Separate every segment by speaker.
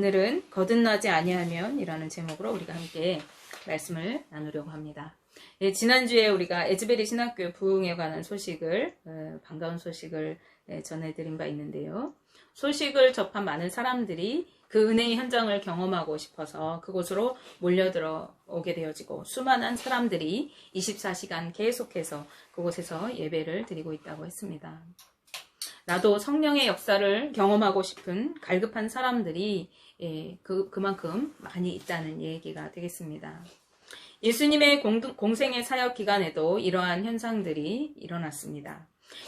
Speaker 1: 오늘은 거듭나지 아니하면 이라는 제목으로 우리가 함께 말씀을 나누려고 합니다. 예, 지난주에 우리가 에즈베리 신학교 부흥에 관한 소식을 반가운 소식을 전해드린 바 있는데요. 소식을 접한 많은 사람들이 그 은혜의 현장을 경험하고 싶어서 그곳으로 몰려들어 오게 되어지고 수많은 사람들이 24시간 계속해서 그곳에서 예배를 드리고 있다고 했습니다. 나도 성령의 역사를 경험하고 싶은 갈급한 사람들이 그만큼 많이 있다는 얘기가 되겠습니다. 예수님의 공생의 사역 기간에도 이러한 현상들이 일어났습니다.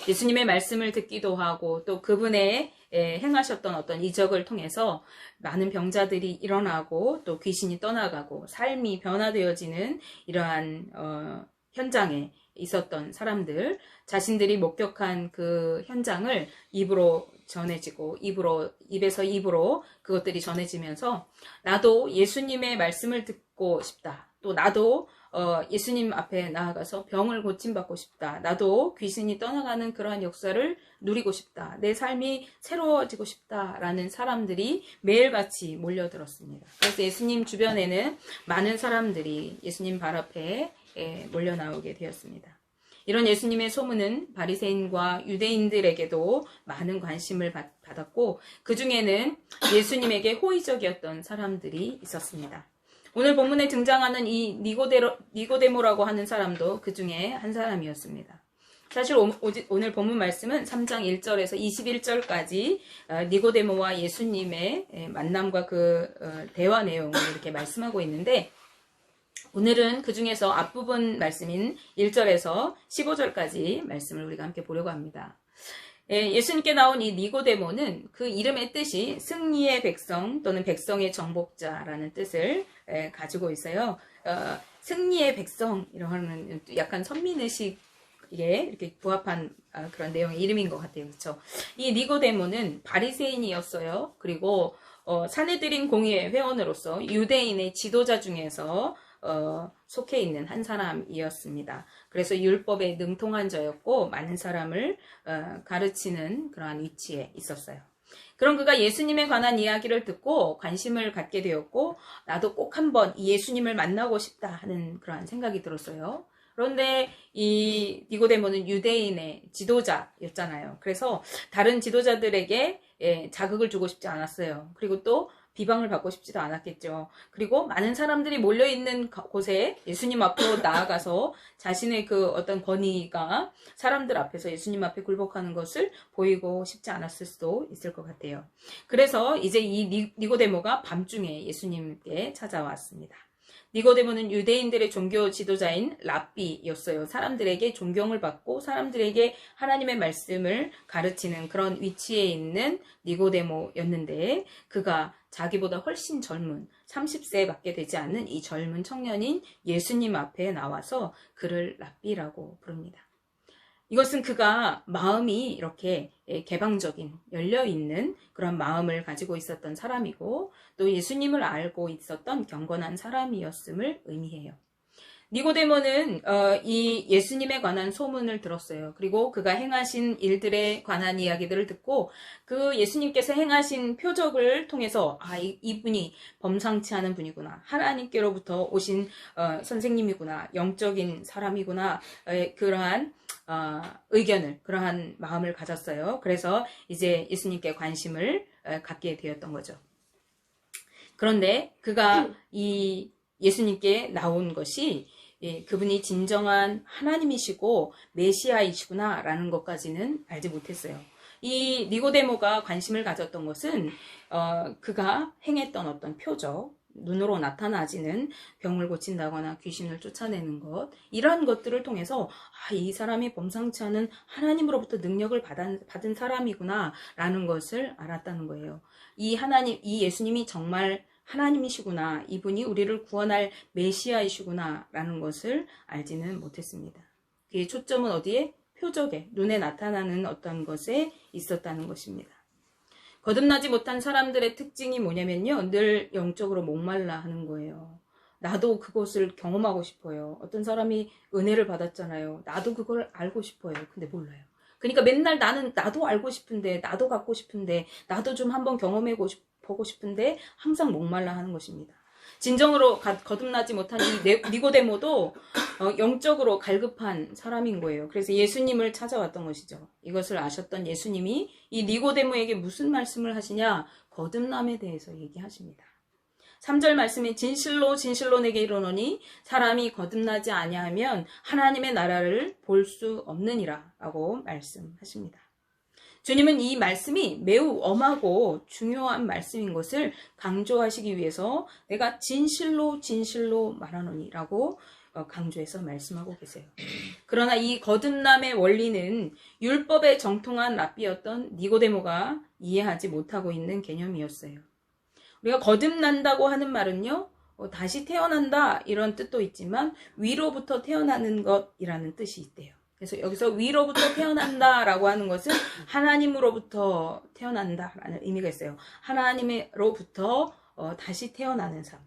Speaker 1: 예수님의 말씀을 듣기도 하고 또 그분의 행하셨던 어떤 이적을 통해서 많은 병자들이 일어나고 또 귀신이 떠나가고 삶이 변화되어지는 이러한 현장에 있었던 사람들, 자신들이 목격한 그 현장을 입으로 전해지고 입에서 입으로 그것들이 전해지면서 나도 예수님의 말씀을 듣고 싶다. 또 나도 예수님 앞에 나아가서 병을 고침받고 싶다. 나도 귀신이 떠나가는 그러한 역사를 누리고 싶다. 내 삶이 새로워지고 싶다라는 사람들이 매일같이 몰려들었습니다. 그래서 예수님 주변에는 많은 사람들이 예수님 발 앞에 몰려 나오게 되었습니다. 이런 예수님의 소문은 바리새인과 유대인들에게도 많은 관심을 받았고 그 중에는 예수님에게 호의적이었던 사람들이 있었습니다. 오늘 본문에 등장하는 이 니고데모라고 하는 사람도 그 중에 한 사람이었습니다. 사실 오늘 본문 말씀은 3장 1절에서 21절까지 니고데모와 예수님의 만남과 그 대화 내용을 이렇게 말씀하고 있는데 오늘은 그 중에서 앞부분 말씀인 1절에서 15절까지 말씀을 우리가 함께 보려고 합니다. 예수님께 나온 이 니고데모는 그 이름의 뜻이 승리의 백성 또는 백성의 정복자라는 뜻을 가지고 있어요. 승리의 백성이라는 약간 선민의식에 이렇게 부합한 그런 내용의 이름인 것 같아요. 그렇죠? 이 니고데모는 바리새인이었어요. 그리고 산헤드린 공의회 회원으로서 유대인의 지도자 중에서 속해 있는 한 사람이었습니다. 그래서 율법에 능통한 자였고 많은 사람을 가르치는 그러한 위치에 있었어요. 그런 그가 예수님에 관한 이야기를 듣고 관심을 갖게 되었고 나도 꼭 한번 이 예수님을 만나고 싶다 하는 그러한 생각이 들었어요. 그런데 이 니고데모는 유대인의 지도자였잖아요. 그래서 다른 지도자들에게 자극을 주고 싶지 않았어요. 그리고 또 비방을 받고 싶지도 않았겠죠. 그리고 많은 사람들이 몰려있는 곳에 예수님 앞으로 나아가서 자신의 그 어떤 권위가 사람들 앞에서 예수님 앞에 굴복하는 것을 보이고 싶지 않았을 수도 있을 것 같아요. 그래서 이제 이 니고데모가 밤중에 예수님께 찾아왔습니다. 니고데모는 유대인들의 종교 지도자인 랍비였어요. 사람들에게 존경을 받고 사람들에게 하나님의 말씀을 가르치는 그런 위치에 있는 니고데모였는데 그가 자기보다 훨씬 젊은 30세밖에 되지 않는 이 젊은 청년인 예수님 앞에 나와서 그를 랍비라고 부릅니다. 이것은 그가 마음이 이렇게 개방적인 열려있는 그런 마음을 가지고 있었던 사람이고 또 예수님을 알고 있었던 경건한 사람이었음을 의미해요. 니고데모는 이 예수님에 관한 소문을 들었어요. 그리고 그가 행하신 일들에 관한 이야기들을 듣고 그 예수님께서 행하신 표적을 통해서 이분이 범상치 않은 분이구나. 하나님께로부터 오신 선생님이구나. 영적인 사람이구나. 그러한 의견을, 그러한 마음을 가졌어요. 그래서 이제 예수님께 관심을 갖게 되었던 거죠. 그런데 그가 이 예수님께 나온 것이 그분이 진정한 하나님이시고 메시아이시구나 라는 것까지는 알지 못했어요. 이 니고데모가 관심을 가졌던 것은 그가 행했던 어떤 표적, 눈으로 나타나지는 병을 고친다거나 귀신을 쫓아내는 것 이러한 것들을 통해서 이 사람이 범상치 않은 하나님으로부터 능력을 받은 사람이구나 라는 것을 알았다는 거예요. 이 예수님이 정말 하나님이시구나, 이분이 우리를 구원할 메시아이시구나 라는 것을 알지는 못했습니다. 그의 초점은 어디에? 표적에, 눈에 나타나는 어떤 것에 있었다는 것입니다. 거듭나지 못한 사람들의 특징이 뭐냐면요, 늘 영적으로 목말라 하는 거예요. 나도 그것을 경험하고 싶어요. 어떤 사람이 은혜를 받았잖아요. 나도 그걸 알고 싶어요. 근데 몰라요. 그러니까 맨날 나도 알고 싶은데, 나도 갖고 싶은데, 나도 좀 한번 경험해보고 보고 싶은데 항상 목말라 하는 것입니다. 진정으로 거듭나지 못한 이 니고데모도 영적으로 갈급한 사람인 거예요. 그래서 예수님을 찾아왔던 것이죠. 이것을 아셨던 예수님이 이 니고데모에게 무슨 말씀을 하시냐? 거듭남에 대해서 얘기하십니다. 3절 말씀에 진실로 진실로 내게 이르노니 사람이 거듭나지 아니하면 하나님의 나라를 볼 수 없느니라 라고 말씀하십니다. 주님은 이 말씀이 매우 엄하고 중요한 말씀인 것을 강조하시기 위해서 내가 진실로 진실로 말하노니 라고 강조해서 말씀하고 계세요. 그러나 이 거듭남의 원리는 율법에 정통한 랍비였던 니고데모가 이해하지 못하고 있는 개념이었어요. 우리가 거듭난다고 하는 말은요, 다시 태어난다 이런 뜻도 있지만 위로부터 태어나는 것이라는 뜻이 있대요. 그래서 여기서 위로부터 태어난다라고 하는 것은 하나님으로부터 태어난다라는 의미가 있어요. 하나님으로부터 다시 태어나는 삶.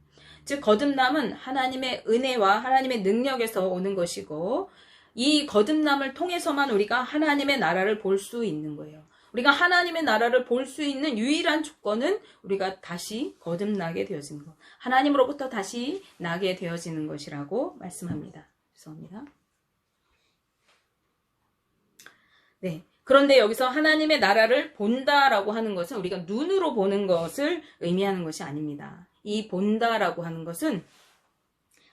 Speaker 1: 즉 거듭남은 하나님의 은혜와 하나님의 능력에서 오는 것이고 이 거듭남을 통해서만 우리가 하나님의 나라를 볼 수 있는 거예요. 우리가 하나님의 나라를 볼 수 있는 유일한 조건은 우리가 다시 거듭나게 되어지는 것. 하나님으로부터 다시 나게 되어지는 것이라고 말씀합니다. 죄송합니다. 네. 그런데 여기서 하나님의 나라를 본다라고 하는 것은 우리가 눈으로 보는 것을 의미하는 것이 아닙니다. 이 본다라고 하는 것은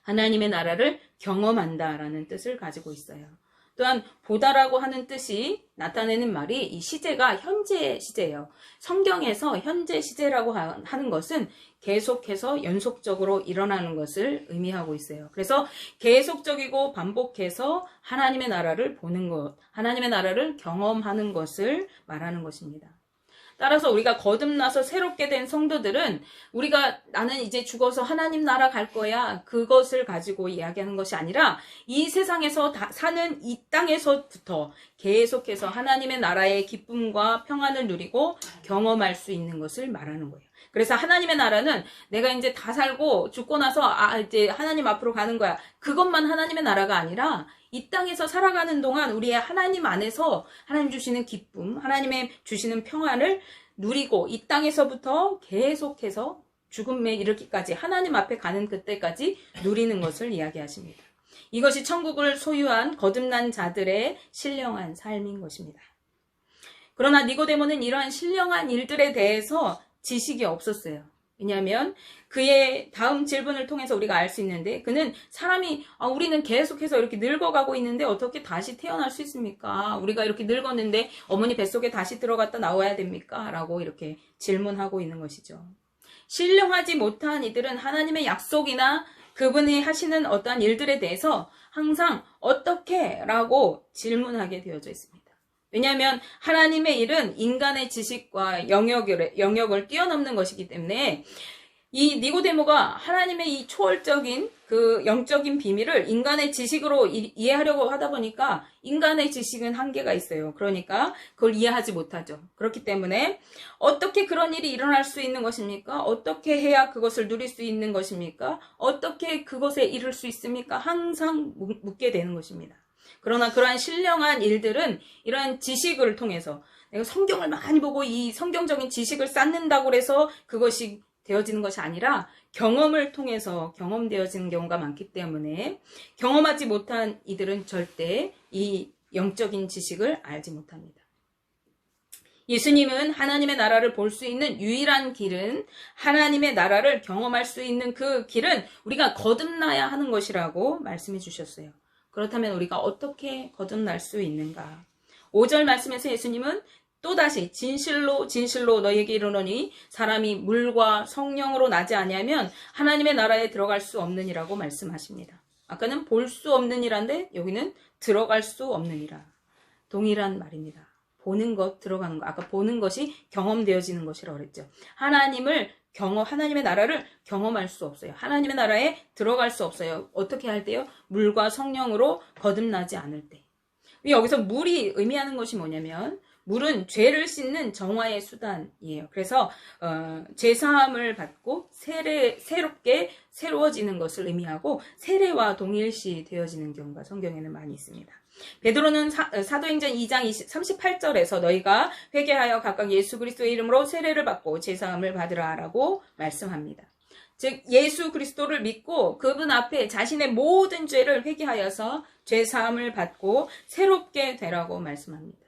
Speaker 1: 하나님의 나라를 경험한다라는 뜻을 가지고 있어요. 또한 보다라고 하는 뜻이 나타내는 말이 이 시제가 현재 시제예요. 성경에서 현재 시제라고 하는 것은 계속해서 연속적으로 일어나는 것을 의미하고 있어요. 그래서 계속적이고 반복해서 하나님의 나라를 보는 것, 하나님의 나라를 경험하는 것을 말하는 것입니다. 따라서 우리가 거듭나서 새롭게 된 성도들은 우리가 나는 이제 죽어서 하나님 나라 갈 거야 그것을 가지고 이야기하는 것이 아니라 이 세상에서 사는 이 땅에서부터 계속해서 하나님의 나라의 기쁨과 평안을 누리고 경험할 수 있는 것을 말하는 거예요. 그래서 하나님의 나라는 내가 이제 다 살고 죽고 나서 이제 하나님 앞으로 가는 거야. 그것만 하나님의 나라가 아니라 이 땅에서 살아가는 동안 우리의 하나님 안에서 하나님 주시는 기쁨, 하나님의 주시는 평안을 누리고 이 땅에서부터 계속해서 죽음에 이르기까지 하나님 앞에 가는 그때까지 누리는 것을 이야기하십니다. 이것이 천국을 소유한 거듭난 자들의 신령한 삶인 것입니다. 그러나 니고데모는 이러한 신령한 일들에 대해서 지식이 없었어요. 왜냐하면 그의 다음 질문을 통해서 우리가 알 수 있는데 그는 사람이 우리는 계속해서 이렇게 늙어가고 있는데 어떻게 다시 태어날 수 있습니까? 우리가 이렇게 늙었는데 어머니 뱃속에 다시 들어갔다 나와야 됩니까? 라고 이렇게 질문하고 있는 것이죠. 신령하지 못한 이들은 하나님의 약속이나 그분이 하시는 어떠한 일들에 대해서 항상 어떻게? 라고 질문하게 되어져 있습니다. 왜냐하면 하나님의 일은 인간의 지식과 영역을 뛰어넘는 것이기 때문에 이 니고데모가 하나님의 이 초월적인 그 영적인 비밀을 인간의 지식으로 이해하려고 하다 보니까 인간의 지식은 한계가 있어요. 그러니까 그걸 이해하지 못하죠. 그렇기 때문에 어떻게 그런 일이 일어날 수 있는 것입니까? 어떻게 해야 그것을 누릴 수 있는 것입니까? 어떻게 그것에 이를 수 있습니까? 항상 묻게 되는 것입니다. 그러나 그러한 신령한 일들은 이러한 지식을 통해서 내가 성경을 많이 보고 이 성경적인 지식을 쌓는다고 해서 그것이 되어지는 것이 아니라 경험을 통해서 경험되어지는 경우가 많기 때문에 경험하지 못한 이들은 절대 이 영적인 지식을 알지 못합니다. 예수님은 하나님의 나라를 볼 수 있는 유일한 길은 하나님의 나라를 경험할 수 있는 그 길은 우리가 거듭나야 하는 것이라고 말씀해 주셨어요. 그렇다면 우리가 어떻게 거듭날 수 있는가? 5절 말씀에서 예수님은 또다시 진실로 진실로 너희에게 이르노니 사람이 물과 성령으로 나지 아니하면 하나님의 나라에 들어갈 수 없느니라고 말씀하십니다. 아까는 볼 수 없느니라인데 여기는 들어갈 수 없느니라. 동일한 말입니다. 보는 것, 들어가는 것. 아까 보는 것이 경험되어지는 것이라고 그랬죠. 하나님의 나라를 경험할 수 없어요. 하나님의 나라에 들어갈 수 없어요. 어떻게 할 때요? 물과 성령으로 거듭나지 않을 때. 여기서 물이 의미하는 것이 뭐냐면 물은 죄를 씻는 정화의 수단이에요. 그래서 죄사함을 받고 새롭게 새로워지는 것을 의미하고 세례와 동일시 되어지는 경우가 성경에는 많이 있습니다. 베드로는 사도행전 2장 38절에서 너희가 회개하여 각각 예수 그리스도의 이름으로 세례를 받고 제사함을 받으라라고 말씀합니다. 즉 예수 그리스도를 믿고 그분 앞에 자신의 모든 죄를 회개하여서 죄사함을 받고 새롭게 되라고 말씀합니다.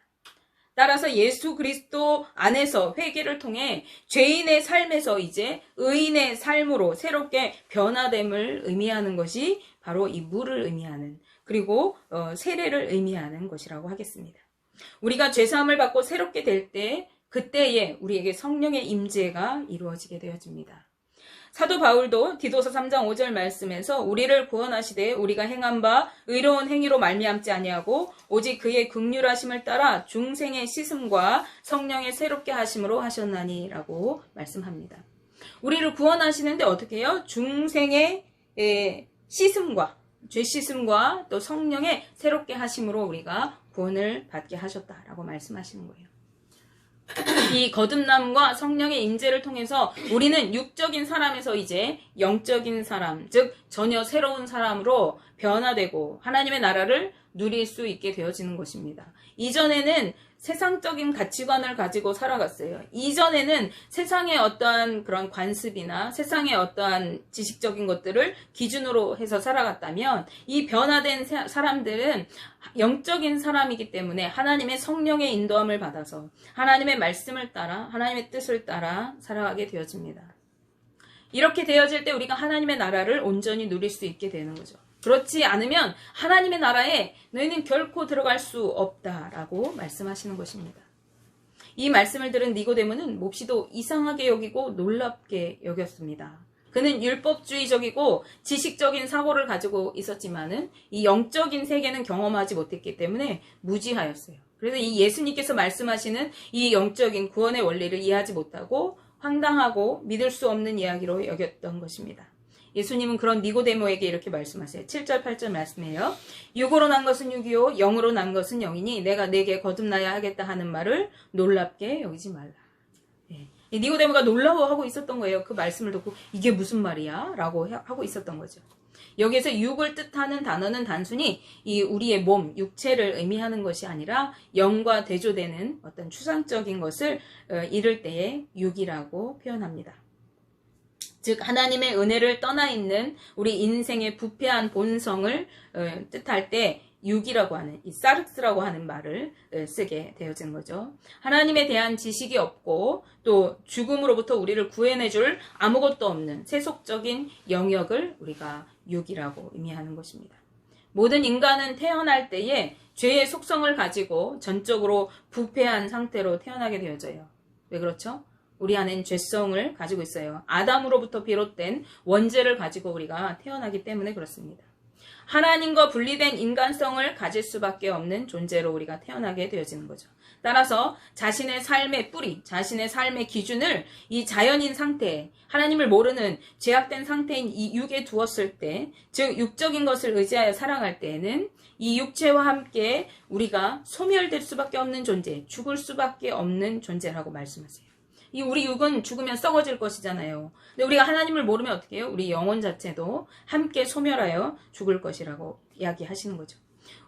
Speaker 1: 따라서 예수 그리스도 안에서 회개를 통해 죄인의 삶에서 이제 의인의 삶으로 새롭게 변화됨을 의미하는 것이 바로 이 물을 의미하는, 그리고 세례를 의미하는 것이라고 하겠습니다. 우리가 죄사함을 받고 새롭게 될 때, 그때에 우리에게 성령의 임재가 이루어지게 되어집니다. 사도 바울도 디도서 3장 5절 말씀에서 우리를 구원하시되 우리가 행한 바 의로운 행위로 말미암지 아니하고 오직 그의 긍휼하심을 따라 중생의 씻음과 성령의 새롭게 하심으로 하셨나니라고 말씀합니다. 우리를 구원하시는데 어떻게 해요? 중생의 씻음과, 죄 씻음과 또 성령의 새롭게 하심으로 우리가 구원을 받게 하셨다라고 말씀하시는 거예요. 이 거듭남과 성령의 임재를 통해서 우리는 육적인 사람에서 이제 영적인 사람, 즉 전혀 새로운 사람으로 변화되고 하나님의 나라를 누릴 수 있게 되어지는 것입니다. 이전에는 세상적인 가치관을 가지고 살아갔어요. 이전에는 세상의 어떠한 그런 관습이나 세상의 어떠한 지식적인 것들을 기준으로 해서 살아갔다면, 이 변화된 사람들은 영적인 사람이기 때문에 하나님의 성령의 인도함을 받아서 하나님의 말씀을 따라, 하나님의 뜻을 따라 살아가게 되어집니다. 이렇게 되어질 때 우리가 하나님의 나라를 온전히 누릴 수 있게 되는 거죠. 그렇지 않으면 하나님의 나라에 너희는 결코 들어갈 수 없다라고 말씀하시는 것입니다. 이 말씀을 들은 니고데모는 몹시도 이상하게 여기고 놀랍게 여겼습니다. 그는 율법주의적이고 지식적인 사고를 가지고 있었지만은 이 영적인 세계는 경험하지 못했기 때문에 무지하였어요. 그래서 이 예수님께서 말씀하시는 이 영적인 구원의 원리를 이해하지 못하고 황당하고 믿을 수 없는 이야기로 여겼던 것입니다. 예수님은 그런 니고데모에게 이렇게 말씀하세요. 7절 8절 말씀이에요. 육으로 난 것은 육이요 영으로 난 것은 영이니 내가 내게 거듭나야 하겠다 하는 말을 놀랍게 여기지 말라. 니고데모가 놀라워하고 있었던 거예요. 그 말씀을 듣고 이게 무슨 말이야? 라고 하고 있었던 거죠. 여기에서 육을 뜻하는 단어는 단순히 이 우리의 몸, 육체를 의미하는 것이 아니라 영과 대조되는 어떤 추상적인 것을 이를 때에 육이라고 표현합니다. 즉 하나님의 은혜를 떠나 있는 우리 인생의 부패한 본성을 뜻할 때 육이라고 하는, 이 사르스라고 하는 말을 쓰게 되어진 거죠. 하나님에 대한 지식이 없고 또 죽음으로부터 우리를 구해내줄 아무것도 없는 세속적인 영역을 우리가 육이라고 의미하는 것입니다. 모든 인간은 태어날 때에 죄의 속성을 가지고 전적으로 부패한 상태로 태어나게 되어져요. 왜 그렇죠? 우리 안엔 죄성을 가지고 있어요. 아담으로부터 비롯된 원죄를 가지고 우리가 태어나기 때문에 그렇습니다. 하나님과 분리된 인간성을 가질 수밖에 없는 존재로 우리가 태어나게 되어지는 거죠. 따라서 자신의 삶의 뿌리, 자신의 삶의 기준을 이 자연인 상태, 하나님을 모르는 죄악된 상태인 이 육에 두었을 때, 즉 육적인 것을 의지하여 살아갈 때에는 이 육체와 함께 우리가 소멸될 수밖에 없는 존재, 죽을 수밖에 없는 존재라고 말씀하세요. 이 우리 육은 죽으면 썩어질 것이잖아요. 근데 우리가 하나님을 모르면 어떻게 해요? 우리 영혼 자체도 함께 소멸하여 죽을 것이라고 이야기하시는 거죠.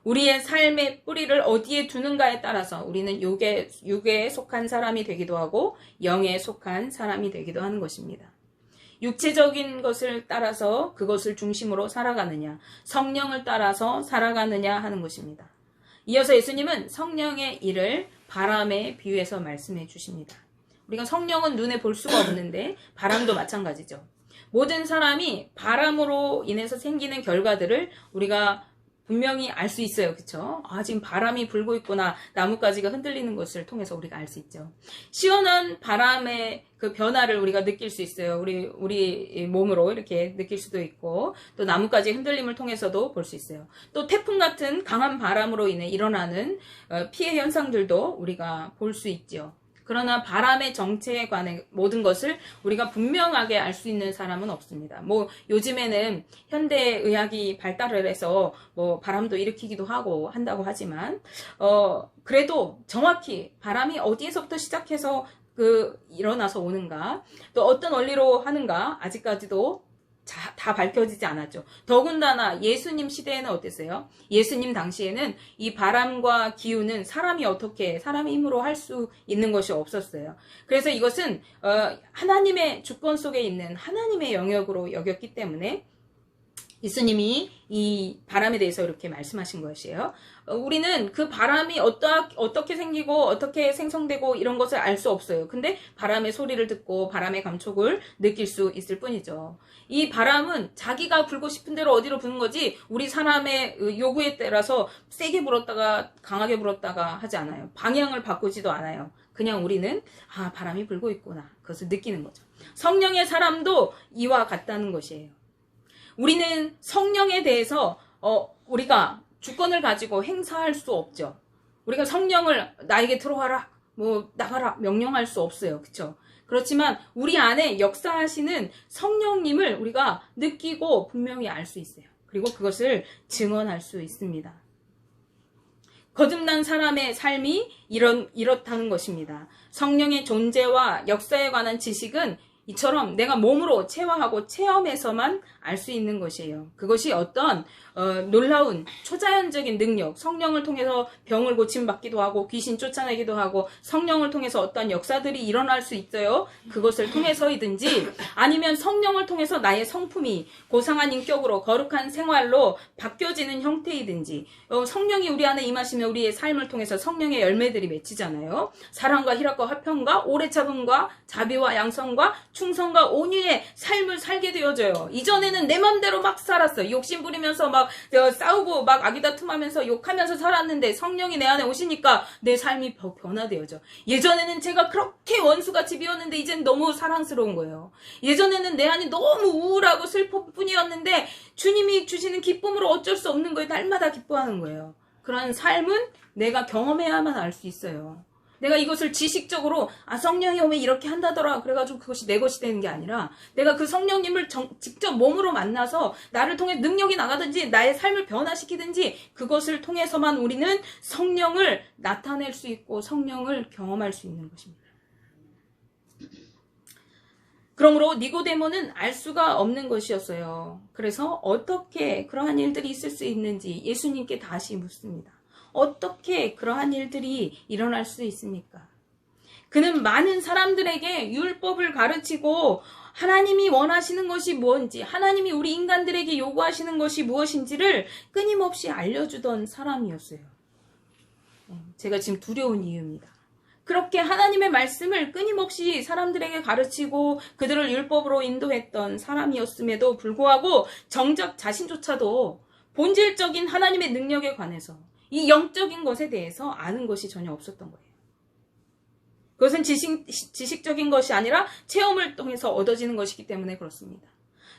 Speaker 1: 우리의 삶의 뿌리를 어디에 두는가에 따라서 우리는 육에 속한 사람이 되기도 하고 영에 속한 사람이 되기도 하는 것입니다. 육체적인 것을 따라서 그것을 중심으로 살아가느냐, 성령을 따라서 살아가느냐 하는 것입니다. 이어서 예수님은 성령의 일을 바람에 비유해서 말씀해 주십니다. 우리가 성령은 눈에 볼 수가 없는데 바람도 마찬가지죠. 모든 사람이 바람으로 인해서 생기는 결과들을 우리가 분명히 알 수 있어요. 그렇죠? 아, 지금 바람이 불고 있구나. 나뭇가지가 흔들리는 것을 통해서 우리가 알 수 있죠. 시원한 바람의 그 변화를 우리가 느낄 수 있어요. 우리 몸으로 이렇게 느낄 수도 있고, 또 나뭇가지 흔들림을 통해서도 볼 수 있어요. 또 태풍 같은 강한 바람으로 인해 일어나는 피해 현상들도 우리가 볼 수 있죠. 그러나 바람의 정체에 관한 모든 것을 우리가 분명하게 알 수 있는 사람은 없습니다. 요즘에는 현대의학이 발달을 해서 바람도 일으키기도 하고 한다고 하지만, 그래도 정확히 바람이 어디에서부터 시작해서 일어나서 오는가, 또 어떤 원리로 하는가, 아직까지도 다 밝혀지지 않았죠. 더군다나 예수님 시대에는 어땠어요? 예수님 당시에는 이 바람과 기후는 사람의 힘으로 할 수 있는 것이 없었어요. 그래서 이것은 하나님의 주권 속에 있는 하나님의 영역으로 여겼기 때문에 예수님이 이 바람에 대해서 이렇게 말씀하신 것이에요. 우리는 그 바람이 어떻게 생기고 어떻게 생성되고 이런 것을 알 수 없어요. 근데 바람의 소리를 듣고 바람의 감촉을 느낄 수 있을 뿐이죠. 이 바람은 자기가 불고 싶은 대로 어디로 부는 거지 우리 사람의 요구에 따라서 세게 불었다가 강하게 불었다가 하지 않아요. 방향을 바꾸지도 않아요. 그냥 우리는 바람이 불고 있구나. 그것을 느끼는 거죠. 성령의 사람도 이와 같다는 것이에요. 우리는 성령에 대해서 우리가 주권을 가지고 행사할 수 없죠. 우리가 성령을 나에게 들어와라, 나가라 명령할 수 없어요. 그렇죠? 그렇지만 우리 안에 역사하시는 성령님을 우리가 느끼고 분명히 알 수 있어요. 그리고 그것을 증언할 수 있습니다. 거듭난 사람의 삶이 이렇다는 것입니다. 성령의 존재와 역사에 관한 지식은 이처럼 내가 몸으로 체화하고 체험해서만 알 수 있는 것이에요. 그것이 어떤 놀라운 초자연적인 능력, 성령을 통해서 병을 고침받기도 하고 귀신 쫓아내기도 하고 성령을 통해서 어떤 역사들이 일어날 수 있어요. 그것을 통해서이든지 아니면 성령을 통해서 나의 성품이 고상한 인격으로 거룩한 생활로 바뀌어지는 형태이든지 성령이 우리 안에 임하시면 우리의 삶을 통해서 성령의 열매들이 맺히잖아요. 사랑과 희락과 화평과 오래 참음과 자비와 양성과 충성과 온유의 삶을 살게 되어져요. 이전에는 내 맘대로 막 살았어요. 욕심 부리면서 막 싸우고 막 아기다툼하면서 욕하면서 살았는데 성령이 내 안에 오시니까 내 삶이 변화되어져. 예전에는 제가 그렇게 원수같이 비었는데 이젠 너무 사랑스러운 거예요. 예전에는 내 안이 너무 우울하고 슬플 뿐이었는데 주님이 주시는 기쁨으로 어쩔 수 없는 거예요. 날마다 기뻐하는 거예요. 그런 삶은 내가 경험해야만 알 수 있어요. 내가 이것을 지식적으로 성령이 오면 이렇게 한다더라 그래가지고 그것이 내 것이 되는 게 아니라 내가 그 성령님을 직접 몸으로 만나서 나를 통해 능력이 나가든지 나의 삶을 변화시키든지 그것을 통해서만 우리는 성령을 나타낼 수 있고 성령을 경험할 수 있는 것입니다. 그러므로 니고데모는 알 수가 없는 것이었어요. 그래서 어떻게 그러한 일들이 있을 수 있는지 예수님께 다시 묻습니다. 어떻게 그러한 일들이 일어날 수 있습니까? 그는 많은 사람들에게 율법을 가르치고 하나님이 원하시는 것이 뭔지, 하나님이 우리 인간들에게 요구하시는 것이 무엇인지를 끊임없이 알려주던 사람이었어요. 제가 지금 두려운 이유입니다. 그렇게 하나님의 말씀을 끊임없이 사람들에게 가르치고 그들을 율법으로 인도했던 사람이었음에도 불구하고 정작 자신조차도 본질적인 하나님의 능력에 관해서 이 영적인 것에 대해서 아는 것이 전혀 없었던 거예요. 그것은 지식적인 것이 아니라 체험을 통해서 얻어지는 것이기 때문에 그렇습니다.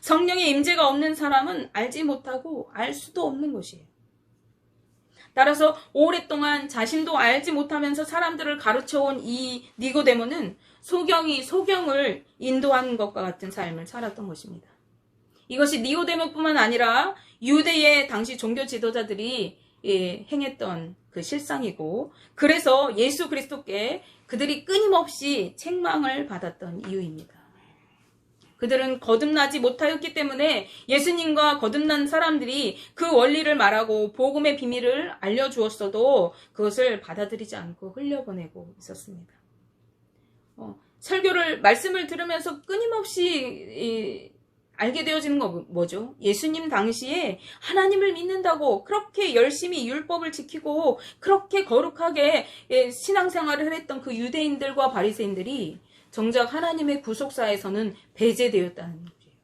Speaker 1: 성령의 임재가 없는 사람은 알지 못하고 알 수도 없는 것이에요. 따라서 오랫동안 자신도 알지 못하면서 사람들을 가르쳐온 이 니고데모는 소경을 인도하는 것과 같은 삶을 살았던 것입니다. 이것이 니고데모뿐만 아니라 유대의 당시 종교 지도자들이 행했던 그 실상이고 그래서 예수 그리스도께 그들이 끊임없이 책망을 받았던 이유입니다. 그들은 거듭나지 못하였기 때문에 예수님과 거듭난 사람들이 그 원리를 말하고 복음의 비밀을 알려주었어도 그것을 받아들이지 않고 흘려보내고 있었습니다. 말씀을 들으면서 끊임없이 알게 되어지는 건 뭐죠? 예수님 당시에 하나님을 믿는다고 그렇게 열심히 율법을 지키고 그렇게 거룩하게 신앙생활을 했던 그 유대인들과 바리새인들이 정작 하나님의 구속사에서는 배제되었다는 거예요.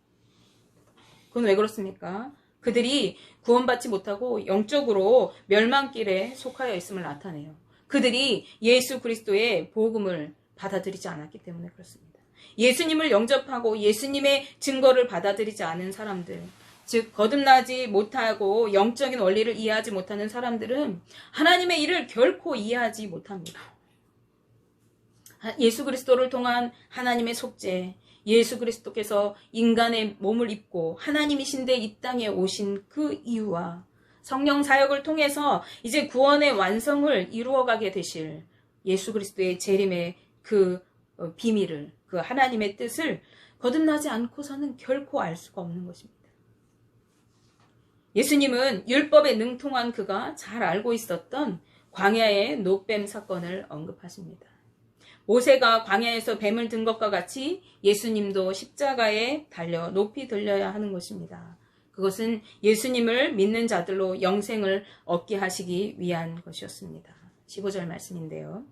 Speaker 1: 그건 왜 그렇습니까? 그들이 구원받지 못하고 영적으로 멸망길에 속하여 있음을 나타내요. 그들이 예수 그리스도의 복음을 받아들이지 않았기 때문에 그렇습니다. 예수님을 영접하고 예수님의 증거를 받아들이지 않은 사람들, 즉 거듭나지 못하고 영적인 원리를 이해하지 못하는 사람들은 하나님의 일을 결코 이해하지 못합니다. 예수 그리스도를 통한 하나님의 속죄, 예수 그리스도께서 인간의 몸을 입고 하나님이신데 이 땅에 오신 그 이유와 성령 사역을 통해서 이제 구원의 완성을 이루어가게 되실 예수 그리스도의 재림의 그 비밀을, 그 하나님의 뜻을 거듭나지 않고서는 결코 알 수가 없는 것입니다. 예수님은 율법에 능통한 그가 잘 알고 있었던 광야의 노뱀 사건을 언급하십니다. 모세가 광야에서 뱀을 든 것과 같이 예수님도 십자가에 달려 높이 들려야 하는 것입니다. 그것은 예수님을 믿는 자들로 영생을 얻게 하시기 위한 것이었습니다. 15절 말씀인데요.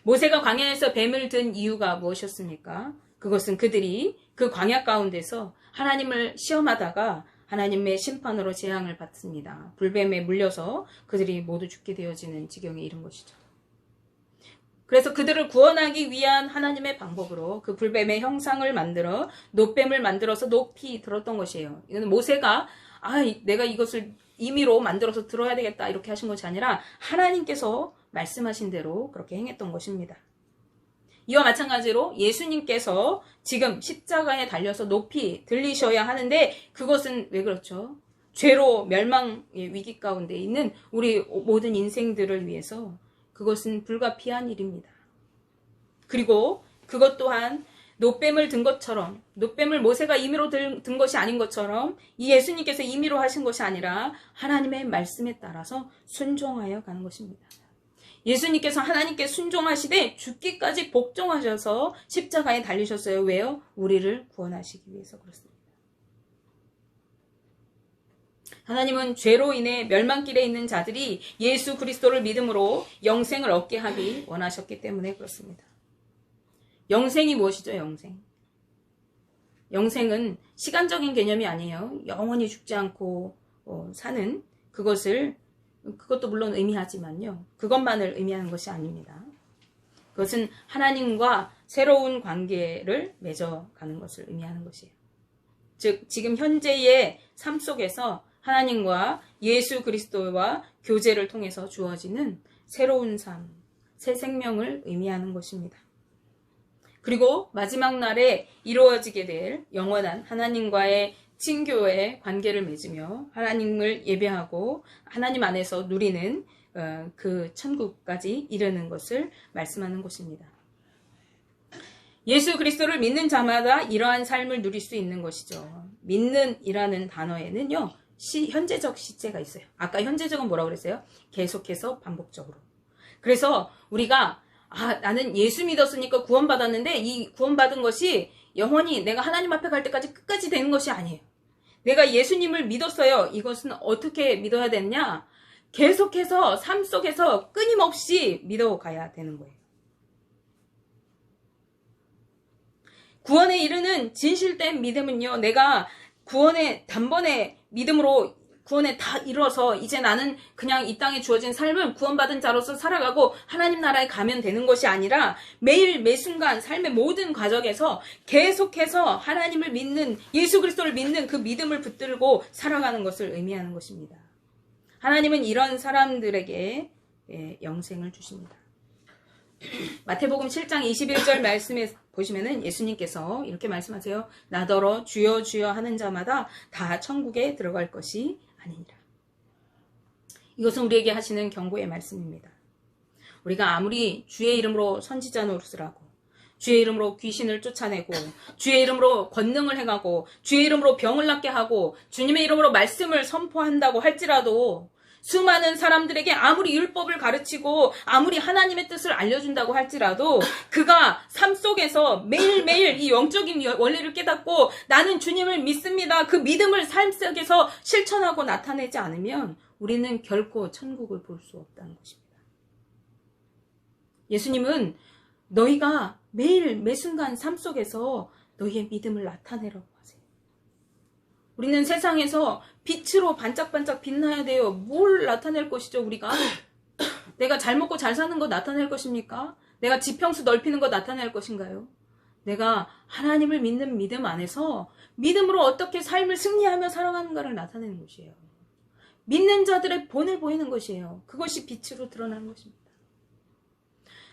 Speaker 1: 모세가 광야에서 뱀을 든 이유가 무엇이었습니까? 그것은 그들이 그 광야 가운데서 하나님을 시험하다가 하나님의 심판으로 재앙을 받습니다. 불뱀에 물려서 그들이 모두 죽게 되어지는 지경에 이른 것이죠. 그래서 그들을 구원하기 위한 하나님의 방법으로 그 불뱀의 형상을 만들어 노뱀을 만들어서 높이 들었던 것이에요. 이거는 모세가 내가 이것을 임의로 만들어서 들어야 되겠다 이렇게 하신 것이 아니라 하나님께서 말씀하신 대로 그렇게 행했던 것입니다. 이와 마찬가지로 예수님께서 지금 십자가에 달려서 높이 들리셔야 하는데 그것은 왜 그렇죠? 죄로 멸망의 위기 가운데 있는 우리 모든 인생들을 위해서 그것은 불가피한 일입니다. 그리고 그것 또한 노뱀을 든 것처럼, 노뱀을 모세가 임의로 든 것이 아닌 것처럼 이 예수님께서 임의로 하신 것이 아니라 하나님의 말씀에 따라서 순종하여 가는 것입니다. 예수님께서 하나님께 순종하시되 죽기까지 복종하셔서 십자가에 달리셨어요. 왜요? 우리를 구원하시기 위해서 그렇습니다. 하나님은 죄로 인해 멸망길에 있는 자들이 예수 그리스도를 믿음으로 영생을 얻게 하기 원하셨기 때문에 그렇습니다. 영생이 무엇이죠? 영생은 시간적인 개념이 아니에요. 영원히 죽지 않고 사는 그것도 물론 의미하지만요. 그것만을 의미하는 것이 아닙니다. 그것은 하나님과 새로운 관계를 맺어가는 것을 의미하는 것이에요. 즉 지금 현재의 삶 속에서 하나님과 예수 그리스도와 교제를 통해서 주어지는 새로운 삶, 새 생명을 의미하는 것입니다. 그리고 마지막 날에 이루어지게 될 영원한 하나님과의 친교의 관계를 맺으며 하나님을 예배하고 하나님 안에서 누리는 그 천국까지 이르는 것을 말씀하는 것입니다. 예수 그리스도를 믿는 자마다 이러한 삶을 누릴 수 있는 것이죠. 믿는이라는 단어에는요. 현재적 시제가 있어요. 아까 현재적은 뭐라고 그랬어요? 계속해서 반복적으로. 그래서 우리가 나는 예수 믿었으니까 구원받았는데 이 구원받은 것이 영원히 내가 하나님 앞에 갈 때까지 끝까지 되는 것이 아니에요. 내가 예수님을 믿었어요. 이것은 어떻게 믿어야 되느냐? 계속해서 삶 속에서 끊임없이 믿어가야 되는 거예요. 구원에 이르는 진실된 믿음은요. 내가 구원에 단번에 믿음으로 구원에 다 이뤄서 이제 나는 그냥 이 땅에 주어진 삶을 구원받은 자로서 살아가고 하나님 나라에 가면 되는 것이 아니라 매일 매순간 삶의 모든 과정에서 계속해서 하나님을 믿는 예수 그리스도를 믿는 그 믿음을 붙들고 살아가는 것을 의미하는 것입니다. 하나님은 이런 사람들에게 영생을 주십니다. 마태복음 7장 21절 말씀에 보시면은 예수님께서 이렇게 말씀하세요. 나더러 주여 주여 하는 자마다 다 천국에 들어갈 것이 아니니라. 이것은 우리에게 하시는 경고의 말씀입니다. 우리가 아무리 주의 이름으로 선지자 노릇을 하고 주의 이름으로 귀신을 쫓아내고 주의 이름으로 권능을 행하고 주의 이름으로 병을 낫게 하고 주님의 이름으로 말씀을 선포한다고 할지라도 수많은 사람들에게 아무리 율법을 가르치고 아무리 하나님의 뜻을 알려준다고 할지라도 그가 삶 속에서 매일매일 이 영적인 원리를 깨닫고 나는 주님을 믿습니다. 그 믿음을 삶 속에서 실천하고 나타내지 않으면 우리는 결코 천국을 볼 수 없다는 것입니다. 예수님은 너희가 매일 매순간 삶 속에서 너희의 믿음을 나타내라고 하세요. 우리는 세상에서 빛으로 반짝반짝 빛나야 돼요. 뭘 나타낼 것이죠, 우리가? 내가 잘 먹고 잘 사는 거 나타낼 것입니까? 내가 지평수 넓히는 거 나타낼 것인가요? 내가 하나님을 믿는 믿음 안에서 믿음으로 어떻게 삶을 승리하며 살아가는가를 나타내는 것이에요. 믿는 자들의 본을 보이는 것이에요. 그것이 빛으로 드러나는 것입니다.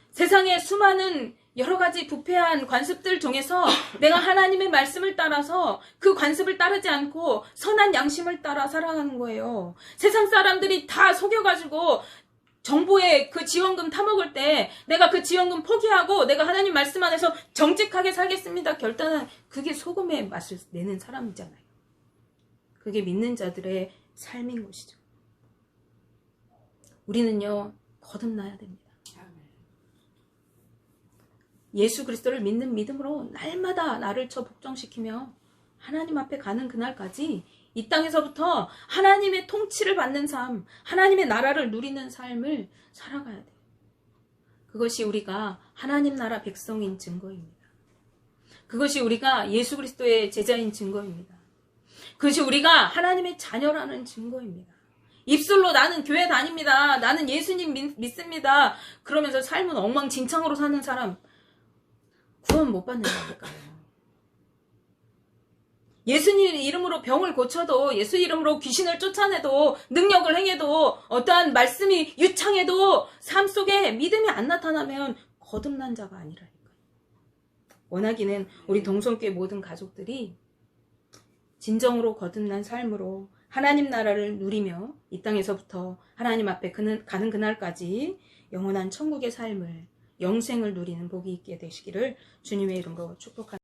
Speaker 1: 세상에 수많은 여러 가지 부패한 관습들 중에서 내가 하나님의 말씀을 따라서 그 관습을 따르지 않고 선한 양심을 따라 살아가는 거예요. 세상 사람들이 다 속여가지고 정부의 그 지원금 타먹을 때 내가 그 지원금 포기하고 내가 하나님 말씀 안에서 정직하게 살겠습니다 결단한, 그게 소금의 맛을 내는 사람이잖아요. 그게 믿는 자들의 삶인 것이죠. 우리는요, 거듭나야 됩니다. 예수 그리스도를 믿는 믿음으로 날마다 나를 저 복종시키며 하나님 앞에 가는 그날까지 이 땅에서부터 하나님의 통치를 받는 삶, 하나님의 나라를 누리는 삶을 살아가야 돼요. 그것이 우리가 하나님 나라 백성인 증거입니다. 그것이 우리가 예수 그리스도의 제자인 증거입니다. 그것이 우리가 하나님의 자녀라는 증거입니다. 입술로 나는 교회 다닙니다. 나는 예수님 믿습니다. 그러면서 삶은 엉망진창으로 사는 사람, 구원 못 받는다니까요. 예수님 이름으로 병을 고쳐도, 예수 이름으로 귀신을 쫓아내도, 능력을 행해도, 어떠한 말씀이 유창해도 삶 속에 믿음이 안 나타나면 거듭난 자가 아니라니까요. 원하기는 우리 동성교회 모든 가족들이 진정으로 거듭난 삶으로 하나님 나라를 누리며 이 땅에서부터 하나님 앞에 가는 그날까지 영원한 천국의 삶을, 영생을 누리는 복이 있게 되시기를 주님의 이름으로 축복합니다.